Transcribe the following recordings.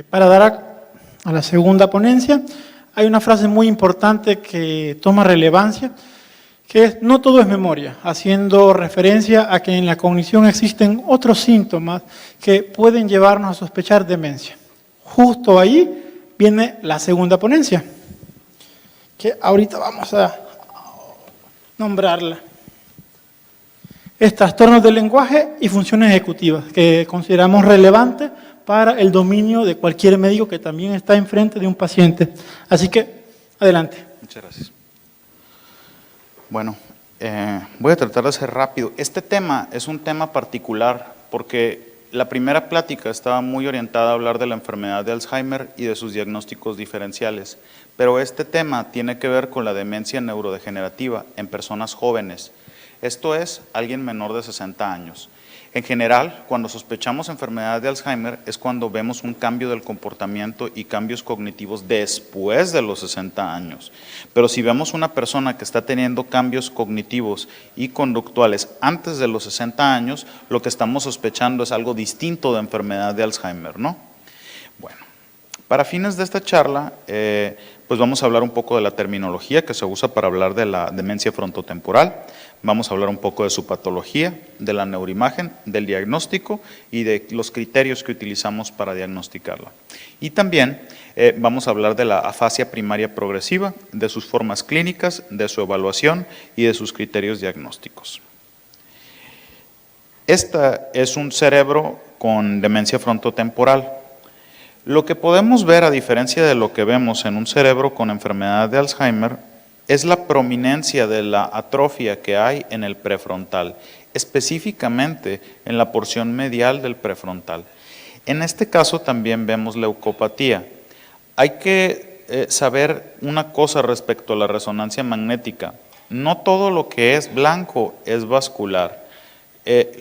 Para dar a la segunda ponencia, hay una frase muy importante que toma relevancia, que es: no todo es memoria, haciendo referencia a que en la cognición existen otros síntomas que pueden llevarnos a sospechar demencia. Justo ahí viene la segunda ponencia, que ahorita vamos a nombrarla. Es trastornos del lenguaje y funciones ejecutivas, que consideramos relevantes para el dominio de cualquier médico que también está enfrente de un paciente. Así que, adelante. Muchas gracias. Bueno, voy a tratar de ser rápido. Este tema es un tema particular porque la primera plática estaba muy orientada a hablar de la enfermedad de Alzheimer y de sus diagnósticos diferenciales, pero este tema tiene que ver con la demencia neurodegenerativa en personas jóvenes. Esto es, alguien menor de 60 años. En general, cuando sospechamos enfermedad de Alzheimer es cuando vemos un cambio del comportamiento y cambios cognitivos después de los 60 años. Pero si vemos una persona que está teniendo cambios cognitivos y conductuales antes de los 60 años, lo que estamos sospechando es algo distinto de enfermedad de Alzheimer, ¿no? Bueno, para fines de esta charla, pues vamos a hablar un poco de la terminología que se usa para hablar de la demencia frontotemporal. Vamos a hablar un poco de su patología, de la neuroimagen, del diagnóstico y de los criterios que utilizamos para diagnosticarla. Y también vamos a hablar de la afasia primaria progresiva, de sus formas clínicas, de su evaluación y de sus criterios diagnósticos. Esta es un cerebro con demencia frontotemporal. Lo que podemos ver, a diferencia de lo que vemos en un cerebro con enfermedad de Alzheimer, es la prominencia de la atrofia que hay en el prefrontal, específicamente en la porción medial del prefrontal. En este caso también vemos leucopatía. Hay que saber una cosa respecto a la resonancia magnética. No todo lo que es blanco es vascular.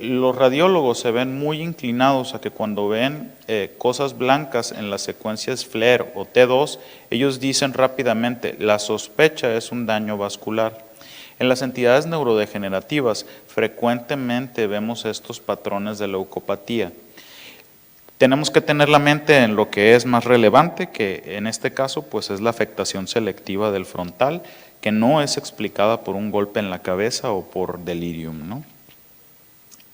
Los radiólogos se ven muy inclinados a que cuando ven cosas blancas en las secuencias FLAIR o T2, ellos dicen rápidamente, la sospecha es un daño vascular. En las entidades neurodegenerativas frecuentemente vemos estos patrones de leucopatía. Tenemos que tener la mente en lo que es más relevante, que en este caso pues es la afectación selectiva del frontal, que no es explicada por un golpe en la cabeza o por delirium, ¿no?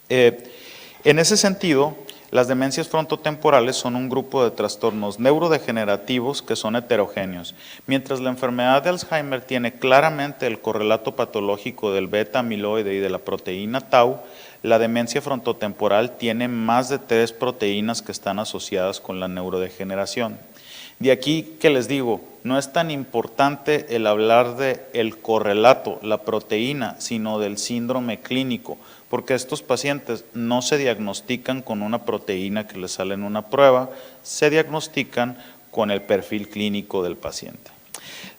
En ese sentido, las demencias frontotemporales son un grupo de trastornos neurodegenerativos que son heterogéneos. Mientras la enfermedad de Alzheimer tiene claramente el correlato patológico del beta amiloide y de la proteína tau, la demencia frontotemporal tiene más de 3 proteínas que están asociadas con la neurodegeneración. De aquí que les digo, no es tan importante el hablar del correlato, la proteína, sino del síndrome clínico, porque estos pacientes no se diagnostican con una proteína que les sale en una prueba, se diagnostican con el perfil clínico del paciente.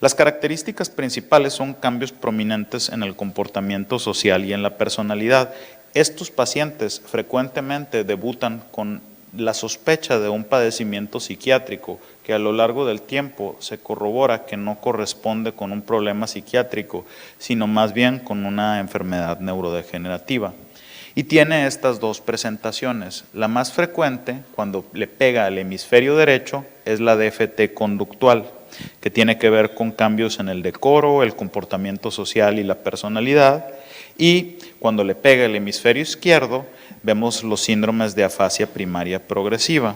Las características principales son cambios prominentes en el comportamiento social y en la personalidad. Estos pacientes frecuentemente debutan con la sospecha de un padecimiento psiquiátrico que a lo largo del tiempo se corrobora que no corresponde con un problema psiquiátrico, sino más bien con una enfermedad neurodegenerativa. Y tiene estas dos presentaciones. La más frecuente, cuando le pega al hemisferio derecho, es la DFT conductual, que tiene que ver con cambios en el decoro, el comportamiento social y la personalidad. Y cuando le pega el hemisferio izquierdo, vemos los síndromes de afasia primaria progresiva.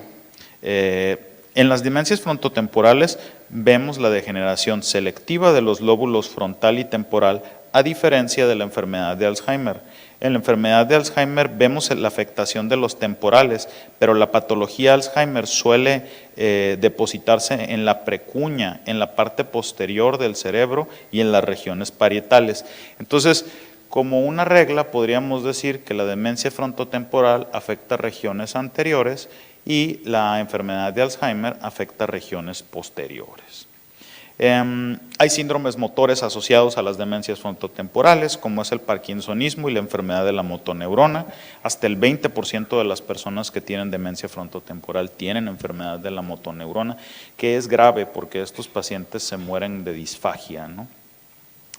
En las demencias frontotemporales vemos la degeneración selectiva de los lóbulos frontal y temporal, a diferencia de la enfermedad de Alzheimer. En la enfermedad de Alzheimer vemos la afectación de los temporales, pero la patología de Alzheimer suele depositarse en la precuña, en la parte posterior del cerebro y en las regiones parietales. Entonces, como una regla, podríamos decir que la demencia frontotemporal afecta regiones anteriores y la enfermedad de Alzheimer afecta regiones posteriores. Hay síndromes motores asociados a las demencias frontotemporales, como es el parkinsonismo y la enfermedad de la motoneurona. Hasta el 20% de las personas que tienen demencia frontotemporal tienen enfermedad de la motoneurona, que es grave porque estos pacientes se mueren de disfagia, ¿no?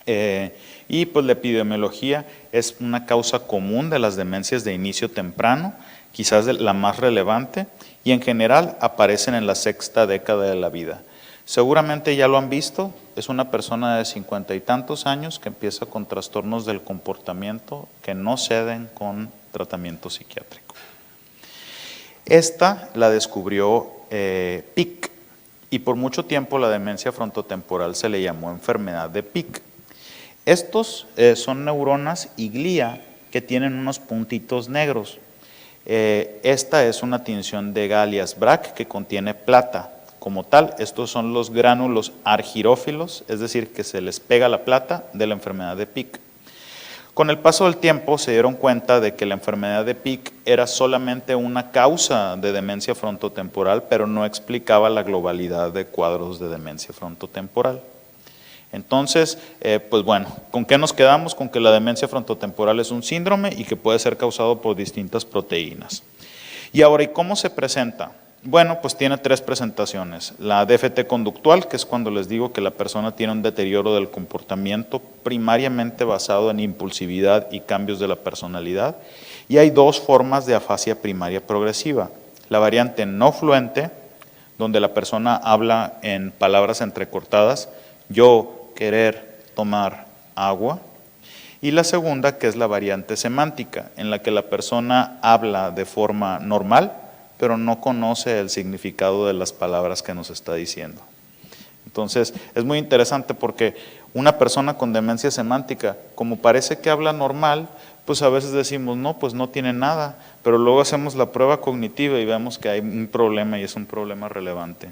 Y pues la epidemiología es una causa común de las demencias de inicio temprano, quizás la más relevante, y en general aparecen en la sexta década de la vida. Seguramente ya lo han visto, es una persona de 50 y tantos años que empieza con trastornos del comportamiento que no ceden con tratamiento psiquiátrico. Esta la descubrió Pick, y por mucho tiempo la demencia frontotemporal se le llamó enfermedad de Pick. Estos son neuronas y glía que tienen unos puntitos negros. Esta es una tinción de Gallias-Brach que contiene plata. Como tal, estos son los gránulos argirófilos, es decir, que se les pega la plata de la enfermedad de Pick. Con el paso del tiempo se dieron cuenta de que la enfermedad de Pick era solamente una causa de demencia frontotemporal, pero no explicaba la globalidad de cuadros de demencia frontotemporal. Entonces, pues bueno, ¿con qué nos quedamos? Con que la demencia frontotemporal es un síndrome y que puede ser causado por distintas proteínas. Y ahora, ¿y cómo se presenta? Bueno, pues tiene tres presentaciones. La DFT conductual, que es cuando les digo que la persona tiene un deterioro del comportamiento primariamente basado en impulsividad y cambios de la personalidad. Y hay dos formas de afasia primaria progresiva. La variante no fluente, donde la persona habla en palabras entrecortadas, yo querer tomar agua. Y la segunda, que es la variante semántica, en la que la persona habla de forma normal, pero no conoce el significado de las palabras que nos está diciendo. Entonces, es muy interesante porque una persona con demencia semántica, como parece que habla normal, pues a veces decimos, no, pues no tiene nada, pero luego hacemos la prueba cognitiva y vemos que hay un problema y es un problema relevante.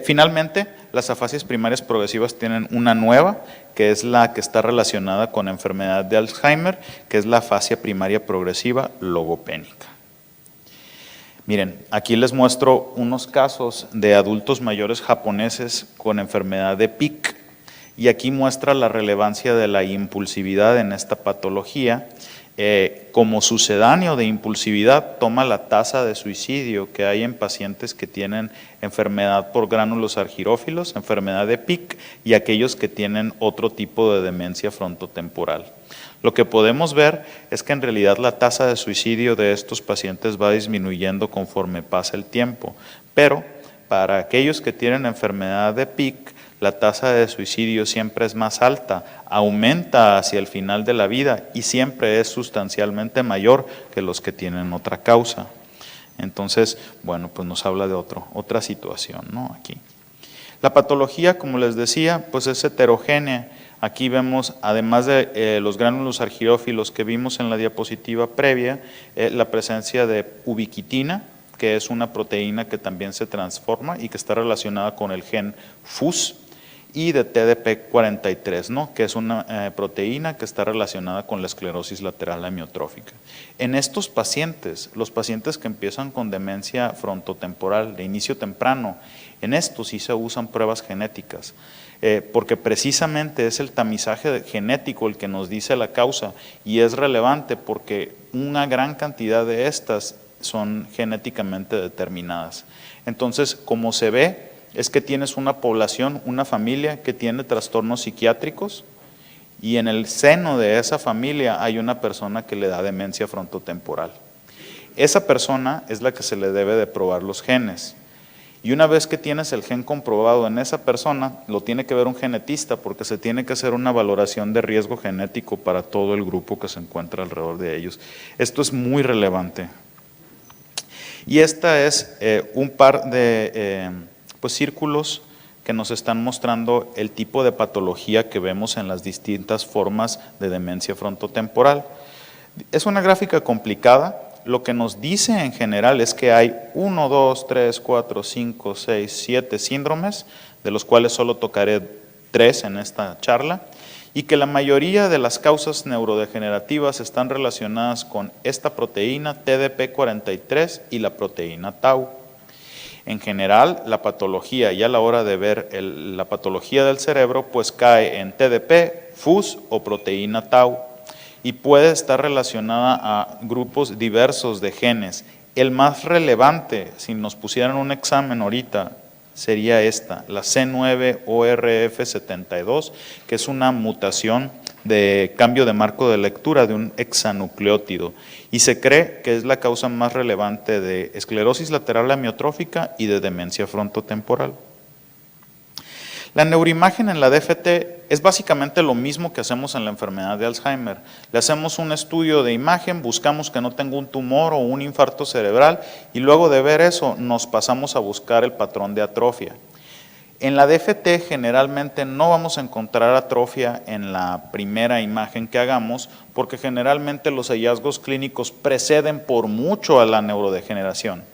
Finalmente, las afasias primarias progresivas tienen una nueva, que es la que está relacionada con enfermedad de Alzheimer, que es la afasia primaria progresiva logopénica. Miren, aquí les muestro unos casos de adultos mayores japoneses con enfermedad de Pick, y aquí muestra la relevancia de la impulsividad en esta patología. Como sucedáneo de impulsividad, toma la tasa de suicidio que hay en pacientes que tienen enfermedad por gránulos argirófilos, enfermedad de Pick, y aquellos que tienen otro tipo de demencia frontotemporal. Lo que podemos ver es que en realidad la tasa de suicidio de estos pacientes va disminuyendo conforme pasa el tiempo, pero para aquellos que tienen enfermedad de Pick, la tasa de suicidio siempre es más alta, aumenta hacia el final de la vida y siempre es sustancialmente mayor que los que tienen otra causa. Entonces, bueno, pues nos habla de otra situación, ¿no? Aquí. La patología, como les decía, pues es heterogénea. Aquí vemos, además de los gránulos argirófilos que vimos en la diapositiva previa, la presencia de ubiquitina, que es una proteína que también se transforma y que está relacionada con el gen FUS, y de TDP43, ¿no? Que es una proteína que está relacionada con la esclerosis lateral amiotrófica. En estos pacientes, los pacientes que empiezan con demencia frontotemporal de inicio temprano, en estos sí se usan pruebas genéticas, porque precisamente es el tamizaje genético el que nos dice la causa, y es relevante porque una gran cantidad de estas son genéticamente determinadas. Entonces, como se ve, es que tienes una población, una familia que tiene trastornos psiquiátricos, y en el seno de esa familia hay una persona que le da demencia frontotemporal. Esa persona es la que se le debe de probar los genes. Y una vez que tienes el gen comprobado en esa persona, lo tiene que ver un genetista porque se tiene que hacer una valoración de riesgo genético para todo el grupo que se encuentra alrededor de ellos. Esto es muy relevante. Y esta es un par de círculos que nos están mostrando el tipo de patología que vemos en las distintas formas de demencia frontotemporal. Es una gráfica complicada. Lo que nos dice en general es que hay 1, 2, 3, 4, 5, 6, 7 síndromes, de los cuales solo tocaré 3 en esta charla, y que la mayoría de las causas neurodegenerativas están relacionadas con esta proteína TDP43 y la proteína tau. En general, la patología, y a la hora de ver la patología del cerebro, pues cae en TDP, FUS o proteína tau, y puede estar relacionada a grupos diversos de genes. El más relevante, si nos pusieran un examen ahorita sería esta, la C9ORF72, que es una mutación de cambio de marco de lectura de un hexanucleótido y se cree que es la causa más relevante de esclerosis lateral amiotrófica y de demencia frontotemporal. La neuroimagen en la DFT es básicamente lo mismo que hacemos en la enfermedad de Alzheimer. Le hacemos un estudio de imagen, buscamos que no tenga un tumor o un infarto cerebral y luego de ver eso nos pasamos a buscar el patrón de atrofia. En la DFT generalmente no vamos a encontrar atrofia en la primera imagen que hagamos porque generalmente los hallazgos clínicos preceden por mucho a la neurodegeneración.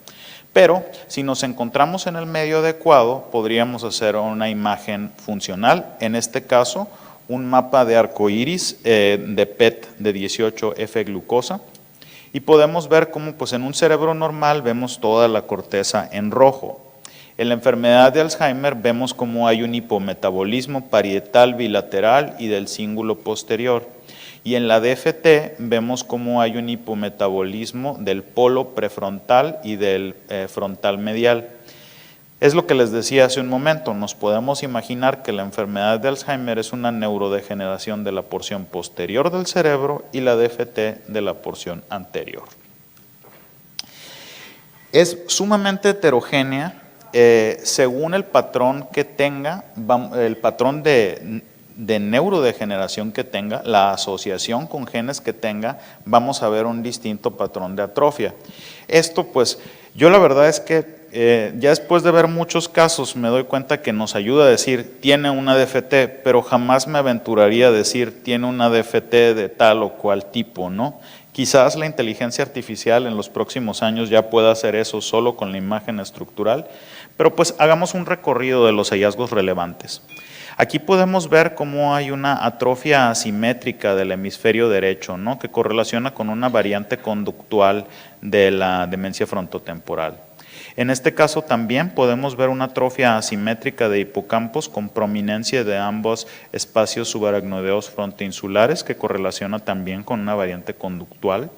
Pero si nos encontramos en el medio adecuado, podríamos hacer una imagen funcional, en este caso un mapa de arcoíris de PET de 18F-glucosa, y podemos ver cómo pues, en un cerebro normal vemos toda la corteza en rojo. En la enfermedad de Alzheimer vemos cómo hay un hipometabolismo parietal bilateral y del cíngulo posterior. Y en la DFT vemos cómo hay un hipometabolismo del polo prefrontal y del frontal medial. Es lo que les decía hace un momento, nos podemos imaginar que la enfermedad de Alzheimer es una neurodegeneración de la porción posterior del cerebro y la DFT de la porción anterior. Es sumamente heterogénea según el patrón que tenga, el patrón de neurodegeneración que tenga, la asociación con genes que tenga, vamos a ver un distinto patrón de atrofia. Esto pues, yo la verdad es que ya después de ver muchos casos me doy cuenta que nos ayuda a decir tiene una DFT, pero jamás me aventuraría a decir tiene una DFT de tal o cual tipo, ¿no? Quizás la inteligencia artificial en los próximos años ya pueda hacer eso solo con la imagen estructural, pero pues hagamos un recorrido de los hallazgos relevantes. Aquí podemos ver cómo hay una atrofia asimétrica del hemisferio derecho, ¿no? Que correlaciona con una variante conductual de la demencia frontotemporal. En este caso también podemos ver una atrofia asimétrica de hipocampos con prominencia de ambos espacios subaracnoideos frontoinsulares que correlaciona también con una variante conductual.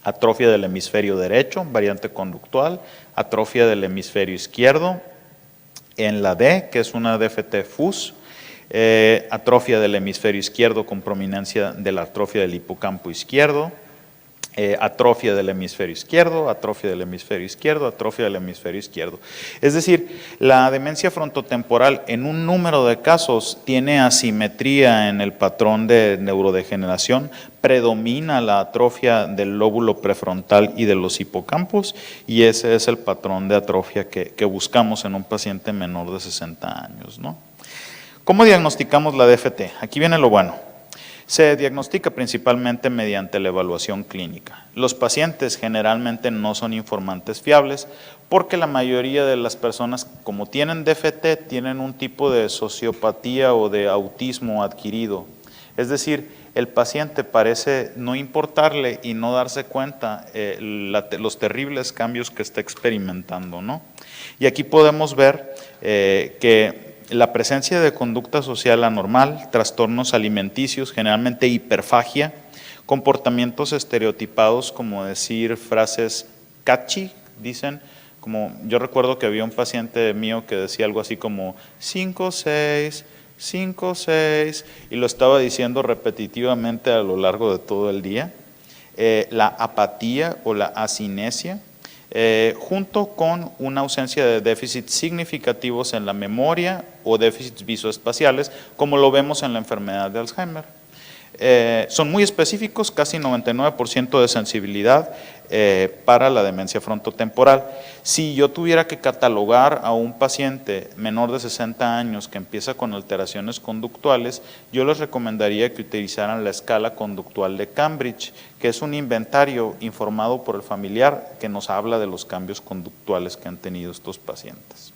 Atrofia del hemisferio derecho, variante conductual, atrofia del hemisferio izquierdo, en la D, que es una DFT FUS, atrofia del hemisferio izquierdo con prominencia de la atrofia del hipocampo izquierdo, atrofia del hemisferio izquierdo, atrofia del hemisferio izquierdo, atrofia del hemisferio izquierdo. Es decir, la demencia frontotemporal en un número de casos tiene asimetría en el patrón de neurodegeneración, predomina la atrofia del lóbulo prefrontal y de los hipocampos y ese es el patrón de atrofia que buscamos en un paciente menor de 60 años, ¿no? ¿Cómo diagnosticamos la DFT? Aquí viene lo bueno. Se diagnostica principalmente mediante la evaluación clínica. Los pacientes generalmente no son informantes fiables porque la mayoría de las personas, como tienen DFT, tienen un tipo de sociopatía o de autismo adquirido. Es decir, el paciente parece no importarle y no darse cuenta los terribles cambios que está experimentando, ¿no? Y aquí podemos ver que la presencia de conducta social anormal, trastornos alimenticios, generalmente hiperfagia, comportamientos estereotipados como decir frases catchy, dicen, como yo recuerdo que había un paciente mío que decía algo así como 5, 6, 5, 6, y lo estaba diciendo repetitivamente a lo largo de todo el día. La apatía o la asinesia, junto con una ausencia de déficits significativos en la memoria o déficits visoespaciales, como lo vemos en la enfermedad de Alzheimer. Son muy específicos, casi 99% de sensibilidad para la demencia frontotemporal. Si yo tuviera que catalogar a un paciente menor de 60 años que empieza con alteraciones conductuales, yo les recomendaría que utilizaran la escala conductual de Cambridge, que es un inventario informado por el familiar que nos habla de los cambios conductuales que han tenido estos pacientes.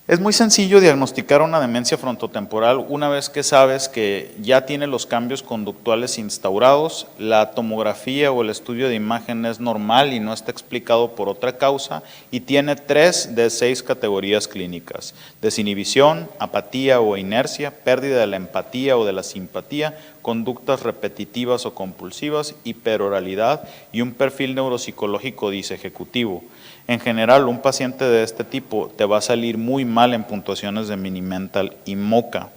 Es muy sencillo diagnosticar una demencia frontotemporal una vez que sabes que ya tiene los cambios conductuales instaurados, la tomografía o el estudio de imagen es normal y no está explicado por otra causa y tiene 3 de 6 categorías clínicas: desinhibición, apatía o inercia, pérdida de la empatía o de la simpatía, conductas repetitivas o compulsivas, hiperoralidad y un perfil neuropsicológico disejecutivo. En general, un paciente de este tipo te va a salir muy mal en puntuaciones de Mini-Mental y MoCA.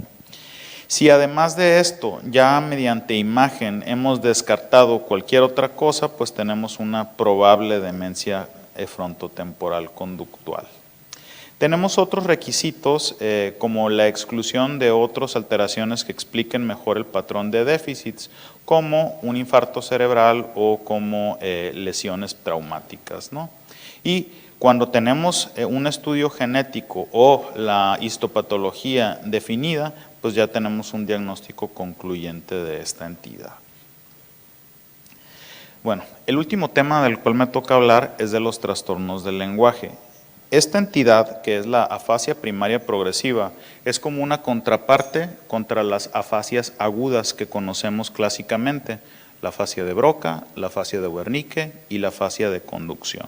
Si además de esto, ya mediante imagen hemos descartado cualquier otra cosa, pues tenemos una probable demencia frontotemporal conductual. Tenemos otros requisitos como la exclusión de otras alteraciones que expliquen mejor el patrón de déficits, como un infarto cerebral o como lesiones traumáticas, ¿no? Y cuando tenemos un estudio genético o la histopatología definida, pues ya tenemos un diagnóstico concluyente de esta entidad. Bueno, el último tema del cual me toca hablar es de los trastornos del lenguaje. Esta entidad, que es la afasia primaria progresiva, es como una contraparte contra las afasias agudas que conocemos clásicamente, la afasia de Broca, la afasia de Wernicke y la afasia de conducción.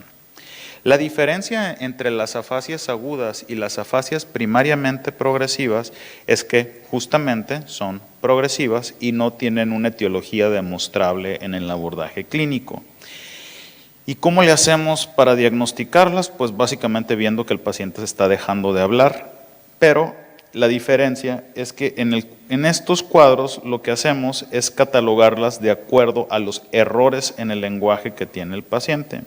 La diferencia entre las afasias agudas y las afasias primariamente progresivas es que justamente son progresivas y no tienen una etiología demostrable en el abordaje clínico. ¿Y cómo le hacemos para diagnosticarlas? Pues básicamente viendo que el paciente se está dejando de hablar, pero la diferencia es que en estos cuadros lo que hacemos es catalogarlas de acuerdo a los errores en el lenguaje que tiene el paciente.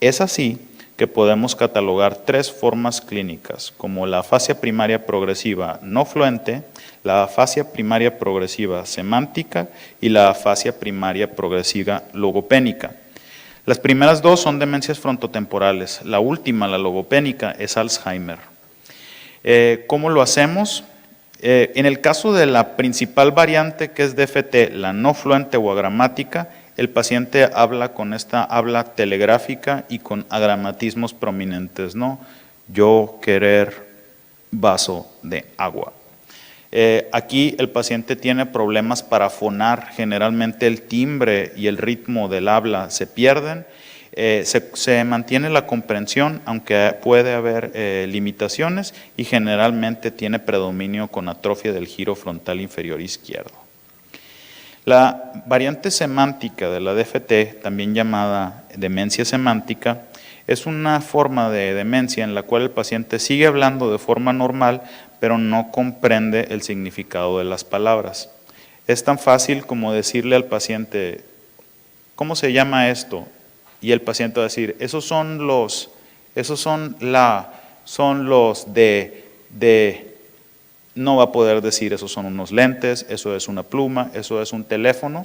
Es así que podemos catalogar tres formas clínicas, como la afasia primaria progresiva no fluente, la afasia primaria progresiva semántica y la afasia primaria progresiva logopénica. Las primeras dos son demencias frontotemporales, la última, la logopénica, es Alzheimer. ¿Cómo lo hacemos? En el caso de la principal variante, que es DFT, la no fluente o agramática, el paciente habla con esta habla telegráfica y con agramatismos prominentes, ¿no? Yo querer vaso de agua. Aquí el paciente tiene problemas para fonar, generalmente el timbre y el ritmo del habla se pierden, se mantiene la comprensión, aunque puede haber limitaciones, y generalmente tiene predominio con atrofia del giro frontal inferior izquierdo. La variante semántica de la DFT, también llamada demencia semántica, es una forma de demencia en la cual el paciente sigue hablando de forma normal, pero no comprende el significado de las palabras. Es tan fácil como decirle al paciente, ¿cómo se llama esto? Y el paciente va a decir, esos son los de, no va a poder decir, esos son unos lentes, eso es una pluma, eso es un teléfono.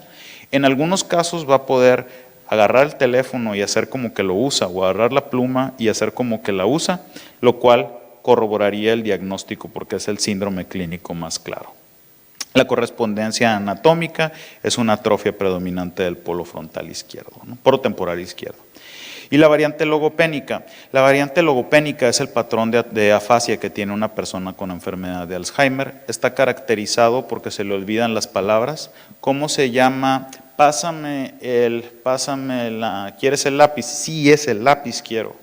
En algunos casos va a poder agarrar el teléfono y hacer como que lo usa, o agarrar la pluma y hacer como que la usa, lo cual corroboraría el diagnóstico porque es el síndrome clínico más claro. La correspondencia anatómica es una atrofia predominante del polo frontal izquierdo, ¿no? Polo temporal izquierdo. Y la variante logopénica. La variante logopénica es el patrón de afasia que tiene una persona con enfermedad de Alzheimer. Está caracterizado porque se le olvidan las palabras. ¿Cómo se llama? ¿Quieres el lápiz? Sí, es el lápiz, quiero.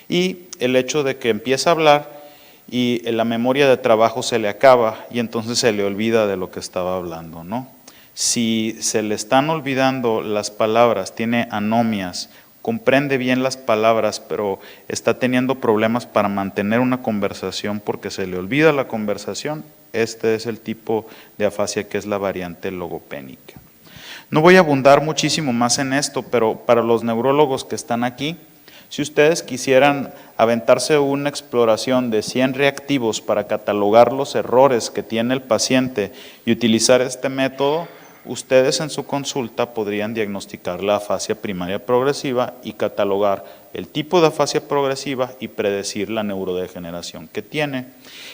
Y el hecho de que empieza a hablar y la memoria de trabajo se le acaba y entonces se le olvida de lo que estaba hablando, ¿no? Si se le están olvidando las palabras, tiene anomias, comprende bien las palabras, pero está teniendo problemas para mantener una conversación porque se le olvida la conversación, este es el tipo de afasia que es la variante logopénica. No voy a abundar muchísimo más en esto, pero para los neurólogos que están aquí, si ustedes quisieran aventarse una exploración de 100 reactivos para catalogar los errores que tiene el paciente y utilizar este método, ustedes en su consulta podrían diagnosticar la afasia primaria progresiva y catalogar el tipo de afasia progresiva y predecir la neurodegeneración que tiene.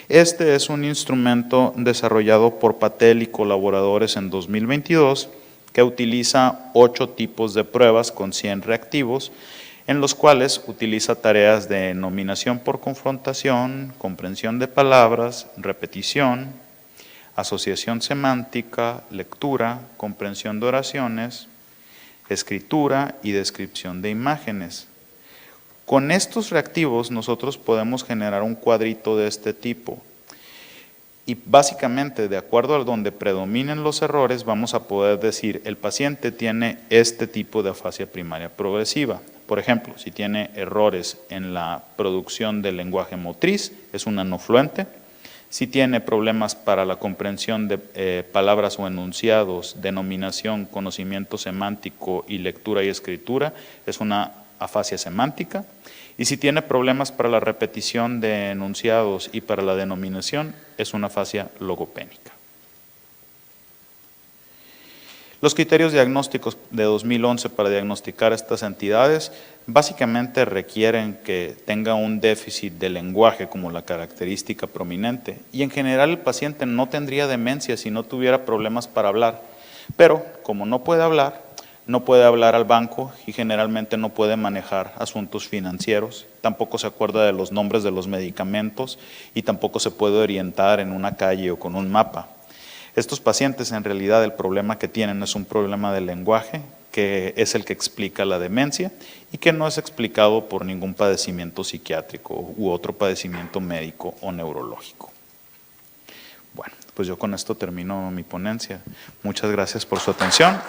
Este es un instrumento desarrollado por Patel y colaboradores en 2022 que utiliza 8 tipos de pruebas con 100 reactivos, en los cuales utiliza tareas de nominación por confrontación, comprensión de palabras, repetición, asociación semántica, lectura, comprensión de oraciones, escritura y descripción de imágenes. Con estos reactivos nosotros podemos generar un cuadrito de este tipo. Y básicamente, de acuerdo a donde predominen los errores, vamos a poder decir el paciente tiene este tipo de afasia primaria progresiva. Por ejemplo, si tiene errores en la producción del lenguaje motriz, es un anofluente. Si tiene problemas para la comprensión de palabras o enunciados, denominación, conocimiento semántico y lectura y escritura, es una afasia semántica. Y si tiene problemas para la repetición de enunciados y para la denominación, es una afasia logopénica. Los criterios diagnósticos de 2011 para diagnosticar estas entidades básicamente requieren que tenga un déficit de lenguaje como la característica prominente, y en general el paciente no tendría demencia si no tuviera problemas para hablar, pero como no puede hablar al banco y generalmente no puede manejar asuntos financieros, tampoco se acuerda de los nombres de los medicamentos y tampoco se puede orientar en una calle o con un mapa. Estos pacientes, en realidad, el problema que tienen es un problema de lenguaje, que es el que explica la demencia y que no es explicado por ningún padecimiento psiquiátrico u otro padecimiento médico o neurológico. Bueno, pues yo con esto termino mi ponencia. Muchas gracias por su atención.